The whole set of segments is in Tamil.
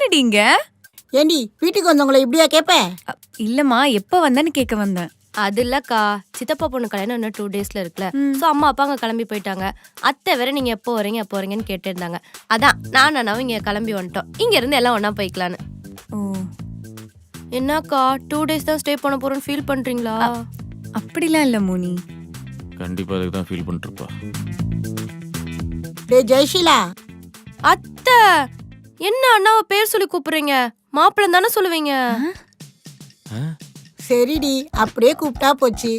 என்னடி இங்க? ஏண்டி வீட்டுக்கு வந்தவங்களை இப்படியா கேட்பேன்? இல்லம்மா, எப்ப வந்தேன்னு கேட்க வந்தேன். அது இல்லக்கா, சித்தப்பா பொண்ணு கல்யாணம் இன்னும் 2 daysல இருக்குல்ல. ஸோ அம்மா அப்பா அங்கே கிளம்பி போயிட்டாங்க. அத்தை வேற நீங்க எப்போ வரீங்கன்னு கேட்டு இருந்தாங்க. அதான் நானும் இங்க கிளம்பி வந்துட்டோம். இங்க இருந்து எல்லாம் ஒண்ணா போய்க்கலான்னு. ஓ, என்னக்கா 2 days தான் ஸ்டே பண்ண போறோம்னு ஃபீல் பண்றீங்களா? அப்படிலாம் இல்ல மோனி. கண்டிப்பா அதுக்கு தான் ஃபீல் பண்ணிருப்பா. டேய் ஜெயஷீலா, அத்தை என்ன அண்ணாவை பேர் சொல்லி கூப்பிடுறீங்க? மாப்பிள்ளை தானே சொல்லுவீங்க. சரிடி, அப்படியே கூப்பிட்டா போச்சு.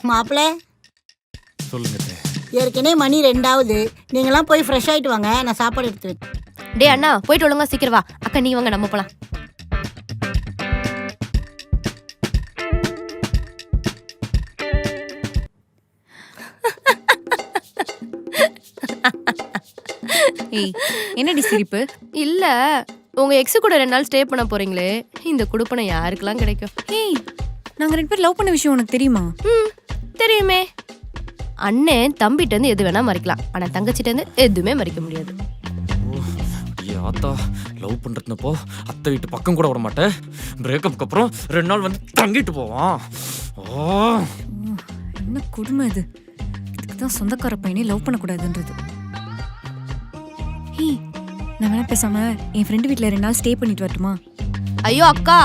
மாப்பிள்ள சொல்லுங்க. ஏற்கனவே மணி 2ஆவது. நீங்களாம் போய் ஃப்ரெஷ் ஆயிட்டு வாங்க, நான் சாப்பாடு எடுத்து வைக்கிறேன். டே அண்ணா, போயிட்டு ஒழுங்கா சீக்கிரம் வா. அக்கா நீ வாங்க, நம்ம போலாம். ஏய், என்னடி சிரிப்பு? இல்ல, உங்க எக்ஸ் கூட 2 நாள் ஸ்டே பண்ண போறீங்களே, இந்த குடுப்பனை யாருக்கெல்லாம் கிடைக்கும்? ஏய், நாங்க 2 பேரும் லவ் பண்ண விஷயம் உனக்கு தெரியுமா? தெரியுமே. அண்ணன் தம்பிட்ட இருந்து எது வேணா மறைக்கலாம், ஆனா தங்கச்சிட்ட இருந்து எதுவுமே மறைக்க முடியாது. ஆத்தா, லவ் பண்றதுனப்போ அத்தை வீட்டு பக்கம் கூட விட மாட்டேன். பிரேக்கப்புக்கு அப்புறம் 2 நாள் வந்து தங்கிட்டு போவான். என்ன கொடுமை இது? இதுக்குதான் சொந்தக்கார பையனே லவ் பண்ணக்கூடாதுன்றது. ஏய், நான் வேணா பேசாம என் ஃப்ரெண்டு வீட்டில் 2 நாள் ஸ்டே பண்ணிட்டு வரட்டுமா? ஐயோ அக்கா,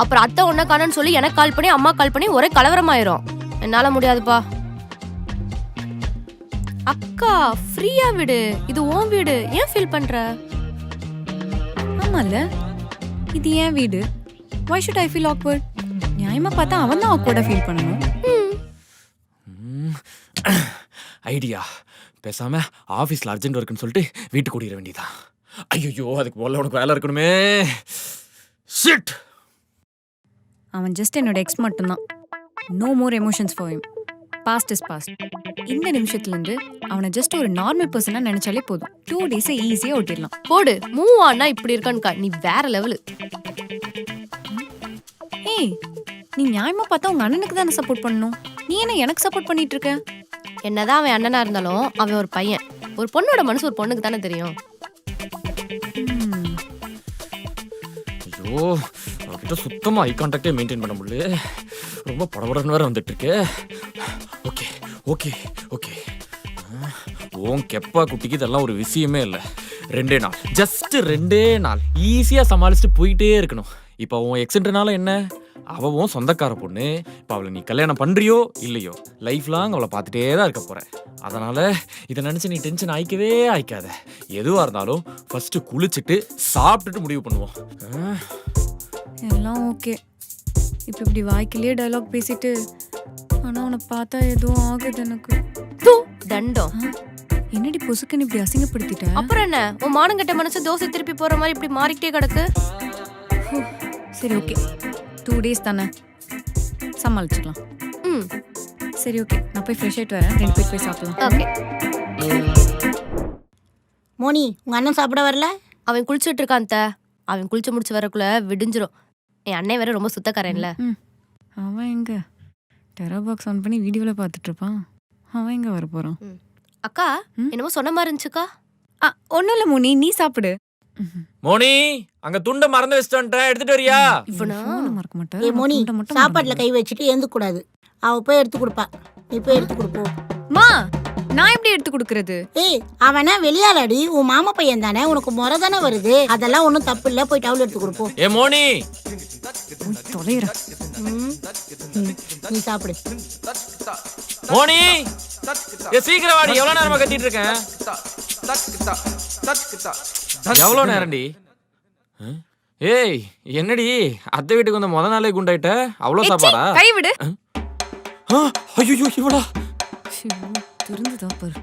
அப்புறம் அத்தை ஒன்ன காணன்னு சொல்லி எனக்கு கால் பண்ணி அம்மா கால் பண்ணி ஒரே கலவரமாயிரும். என்னால முடியாதுப்பா. அக்கா ஃப்ரீயா விடு, இது உன் வீடு, ஏன் ஃபீல் பண்ற? ஆமால, இது ஏன் வீடு. Why should I feel awkward? நியாயமா பார்த்தா அவன் தான் awkward ஃபீல் பண்ணணும். ஐடியா, பேசாம ஆஃபீஸில் அர்ஜென்ட் ஒர்க்குன்னு சொல்லிட்டு வீட்டுக்கு கூட்டிட வேண்டியதான். ஐயோ, அதுக்கு போல உனக்கு வேலை இருக்கணுமே. ஷிட். அவன் ஜஸ்ட் என்னோட எக்ஸ் மட்டும்தான். No more emotions for him. Past is past. இந்த நிமிஷத்துலேருந்து அவனை ஜஸ்ட் ஒரு நார்மல் பர்சனாக நினைச்சாலே போதும். 2 days ஈஸியாக ஓட்டிடலாம். போடு, மூவ் ஆனா இப்படி இருக்கான்க்கா, நீ வேற லெவலு. ஏய், நீ நியாயமா பார்த்தா உங்க அண்ணனுக்கு தானே சப்போர்ட் பண்ணணும். நீ என்ன எனக்கு சப்போர்ட் பண்ணிட்டு இருக்க? என்னதான் அவன் அண்ணனா இருந்தாலும் அவன் ஒரு பையன். ஒரு பொண்ணோட மனசு ஒரு பொண்ணுக்கு தானே தெரியும். ஐயோ, அவகிட்ட சுத்தமா ஐ கான்டாக்டே மெயின்டைன் பண்ண முடியல. ரொம்ப படபடன்னு வேற வந்துட்டு இருக்கு. ஓகே ஓகே ஓகே, ஓன் கெப்பா குட்டிக்கு இதெல்லாம் ஒரு விஷயமே இல்லை. 2 நாள், ஜஸ்ட் 2 நாள் ஈஸியா சமாளிச்சுட்டு போயிட்டே இருக்கணும். இப்போ உன் எக்ஸென்ட்னால என்ன, அவன் சொந்தக்கார பொண்ணு. இப்போ அவளை நீ கல்யாணம் பண்றியோ இல்லையோ, லைஃப் லாங் அவளை பார்த்துட்டே தான் இருக்க போற. அதனால இதை நினைச்சு நீ டென்ஷன் ஆயிக்கவே ஆயிக்காத. எதுவா இருந்தாலும் ஃபர்ஸ்ட் குளிச்சுட்டு சாப்பிட்டுட்டு முடிவு பண்ணுவோம். எல்லாம் ஓகே. இப்போ இப்படி வாய்க்கிலேயே டயலாக் பேசிட்டு, ஆனா உன்னை பார்த்தா எதுவும் ஆகுது எனக்கு. தண்டம். என்னடி பொசுக்குன்னு இப்படி அசிங்கப்படுத்திட்ட? அப்புறம் என்ன, உன் மானங்கட்ட மனசு தோசை திருப்பி போற மாதிரி இப்படி மாறிக்கிட்டே கிடக்கு. சரி ஓகே, 2 days தானே, சமாளிச்சுக்கலாம். சரி ஓகே, நான் போய் ஃப்ரெஷ் ஆயிட்டு வரேன். 2 பேர் போய் சாப்பிடலாம். ஓகே. மோனி, உங்க அண்ணன் சாப்பிட வரல? அவன் குளிச்சுட்டு இருக்கான் அத்தை. அவன் குளிச்சு முடிச்சு வரக்குள்ள விடிஞ்சிரும். என் அண்ணன் வேற ரொம்ப சுத்தக்காரன்ல. அவன் எங்க டெரா பாக்ஸ் ஆன் பண்ணி வீடியோவில் பார்த்துட்டு இருப்பான். அவன் எங்க வர போறான்? அக்கா என்னமோ சொன்ன மாதிரி இருந்துச்சுக்கா. ஒன்றும் இல்லை மோனி, நீ சாப்பிடு. மோனி, அங்க துண்டை மறந்து வச்சுட்டு எடுத்துட்டு வரியா? மறக்க மாட்டேன். ஏ மோனி, சாப்பாட்டுல கை வச்சுட்டு எழுந்து கூடாது. அவ போய் எடுத்து கொடுப்பா, நீ போய் எடுத்து கொடுப்போம். மா, நான் எப்படி எடுத்து கொடுக்கறது? ஏய், அவனா வெளியாளாடி, உன் மாமா பையன் தானே, உனக்கு முறை தானே வருது. அதெல்லாம் ஒன்றும் தப்பு இல்லை, போய் டவுல் எடுத்து கொடுப்போம். ஏ மோனி, தொலைற. நீ சாப்பிடு. மோனி, ஏ சீக்கிரம் வாடி, எவ்வளவு நேரமா கத்திட்டு இருக்கேன்? எவ்வளவு நேரம்டி? ஏய், என்னடி அத்தை வீட்டுக்கு வந்த முத நாளே குண்டாயிட்ட? அவ்வளவு சாப்பாடா? கை விடு. ஐயோ, இவளா திருந்துதா பாரு.